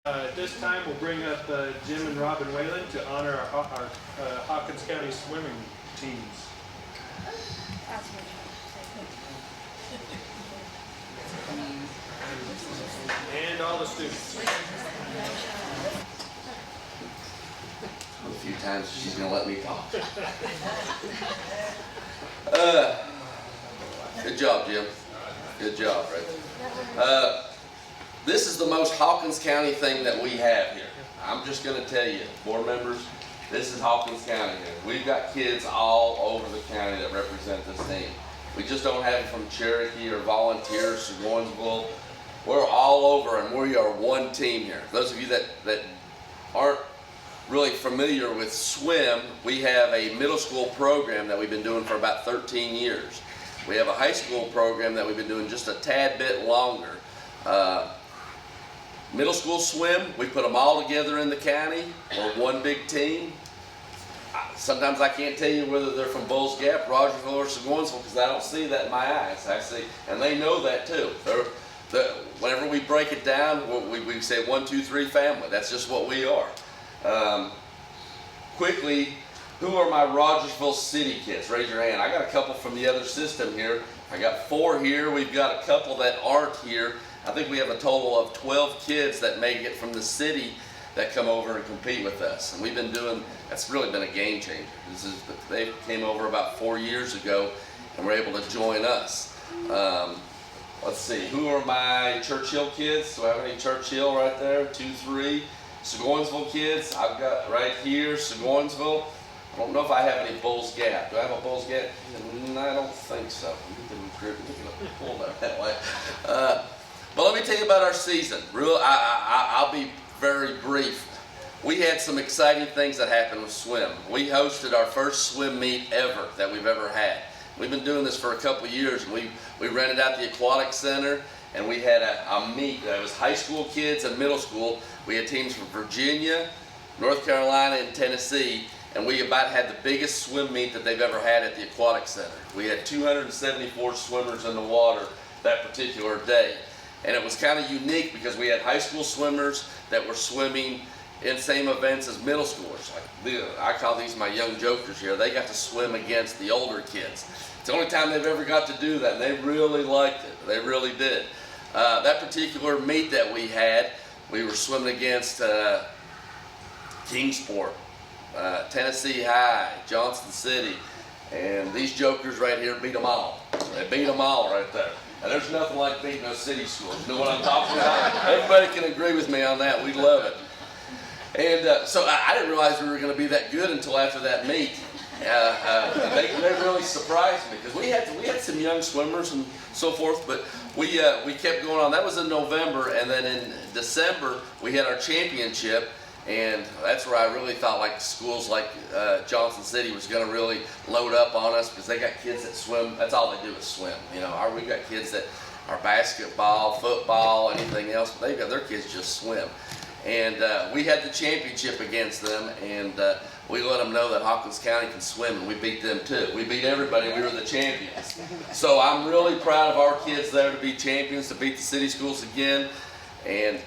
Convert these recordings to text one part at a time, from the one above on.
At this time, we'll bring up Jim and Robin Whalen to honor our Hawkins County swimming teams. And all the students. A few times she's going to let me talk. Good job, Jim. Good job, right? This is the most Hawkins County thing that we have here. I'm just going to tell you, board members, this is Hawkins County here. We've got kids all over the county that represent this team. We just don't have it from Cherokee or Volunteers or Rogersville. We're all over, and we are one team here. Those of you that aren't really familiar with swim, we have a middle school program that we've been doing for about 13 years. We have a high school program that we've been doing just a tad bit longer. Middle school swim, we put them all together in the county. We're one big team. Sometimes I can't tell you whether they're from Bulls Gap, Rogersville, or Seguinsville because I don't see that in my eyes. I see, and they know that too. Whenever we break it down, we say 1, 2, 3 family. That's just what we are. Quickly, who are my Rogersville City kids? Raise your hand. I got a couple from the other system here. I got 4 here. We've got a couple that aren't here. I think we have a total of 12 kids that make it from the city that come over and compete with us. And we've been doing, that's really been a game changer. They came over about 4 years ago and were able to join us. Let's see, who are my Churchill kids? Do I have any Churchill right there? 2, 3. Seguinsville kids, I've got right here, Seguinsville. I don't know if I have any Bulls Gap. Do I have a Bulls Gap? I don't think so. We can pull that way. But let me tell you about our season. I'll be very brief. We had some exciting things that happened with swim. We hosted our first swim meet ever that we've ever had. We've been doing this for a couple of years. We rented out the aquatic center, and we had a meet that was high school kids and middle school. We had teams from Virginia, North Carolina, and Tennessee, and we about had the biggest swim meet that they've ever had at the aquatic center. We had 274 swimmers in the water that particular day. And it was kind of unique because we had high school swimmers that were swimming in same events as middle schoolers. I call these my young jokers here. They got to swim against the older kids. It's the only time they've ever got to do that, and they really liked it. They really did. That particular meet that we had, we were swimming against Kingsport, Tennessee High, Johnson City, and these jokers right here beat them all. They beat them all right there. And there's nothing like beating those city schools. You know what I'm talking about? Everybody can agree with me on that. We love it. And so I didn't realize we were going to be that good until after that meet. They really surprised me because we had some young swimmers and so forth, but we kept going on. That was in November, and then in December we had our championship. And that's where I really thought like schools like Johnson City was going to really load up on us because they got kids that swim. That's all they do is swim. You know, we got kids that are basketball, football, anything else. But their kids just swim. And we had the championship against them, and we let them know that Hawkins County can swim, and we beat them too. We beat everybody. We were the champions. So I'm really proud of our kids there to be champions, to beat the city schools again. And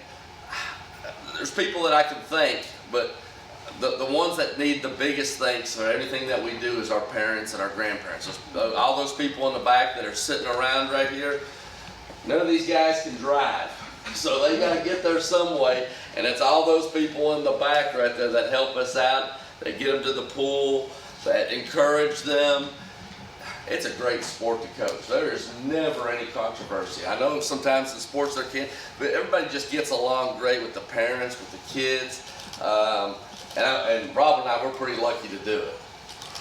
there's people that I can thank, but the ones that need the biggest thanks for everything that we do is our parents and our grandparents. All those people in the back that are sitting around right here, none of these guys can drive. So they got to get there some way, and it's all those people in the back right there that help us out, that get them to the pool, that encourage them. It's a great sport to coach. There is never any controversy. I know sometimes in sports there can't, but everybody just gets along great with the parents, with the kids. And Rob and I, we're pretty lucky to do it.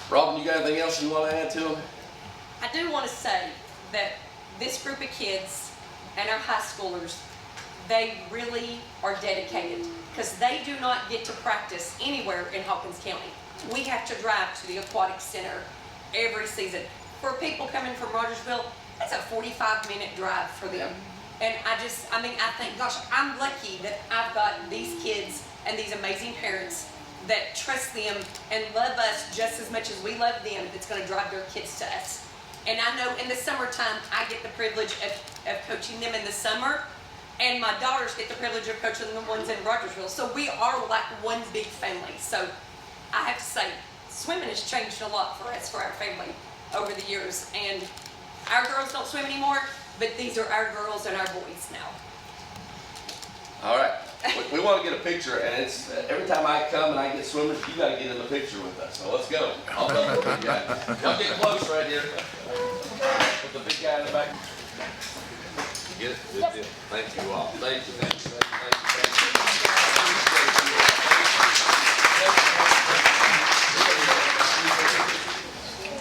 Robin, you got anything else you want to add to them? I do want to say that this group of kids and our high schoolers, they really are dedicated because they do not get to practice anywhere in Hawkins County. We have to drive to the aquatic center every season. For people coming from Rogersville, that's a 45-minute drive for them. And I think, gosh, I'm lucky that I've got these kids and these amazing parents that trust them and love us just as much as we love them, that's going to drive their kids to us. And I know in the summertime, I get the privilege of coaching them in the summer, and my daughters get the privilege of coaching the ones in Rogersville. So we are like one big family. So I have to say, swimming has changed a lot for us, for our family over the years. And our girls don't swim anymore, but these are our girls and our boys now. All right. We want to get a picture, and it's every time I come and I get swimmers, you got to get in the picture with us. So let's go. I'll come with you guys. Y'all get close right here. With the big guy in the back. You get it? Good deal. Thank you all. Thank you. Thank you. Thank you. Thank you.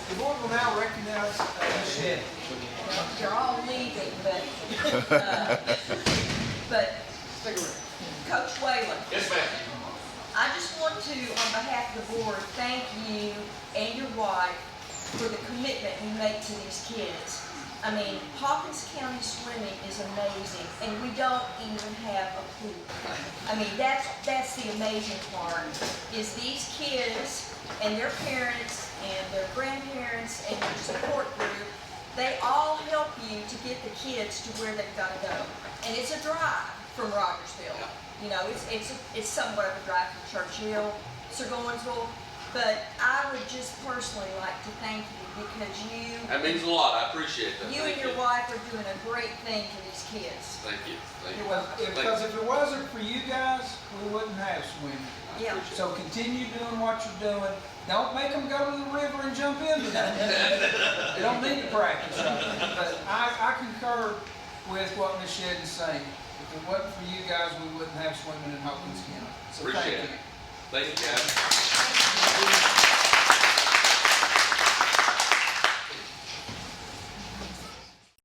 The board will now recognize Ms. Shed. You're all leaving, but Coach Whalen, Yes, ma'am. I just want to, on behalf of the board, thank you and your wife for the commitment you make to these kids. I mean, Hawkins County swimming is amazing, and we don't even have a pool. I mean, that's the amazing part, is these kids and their parents and their grandparents and your support group, they all help you to get the kids to where they've got to go. And it's a drive from Rogersville. You know, it's somewhat of a drive from Churchill, Sirgoinsville, but I would just personally like to thank you because That means a lot. I appreciate that. you Thank and your wife are doing a great thing for these kids. Thank you. Thank you. Because if it wasn't for you guys, we wouldn't have swimming. Yeah. So continue doing what you're doing. Don't make them go to the river and jump into it. They don't need to practice right now. But I concur with what Ms. Shedd is saying. If it wasn't for you guys, we wouldn't have swimming in Hawkins County. So Appreciate thank you. it. Thank you, guys.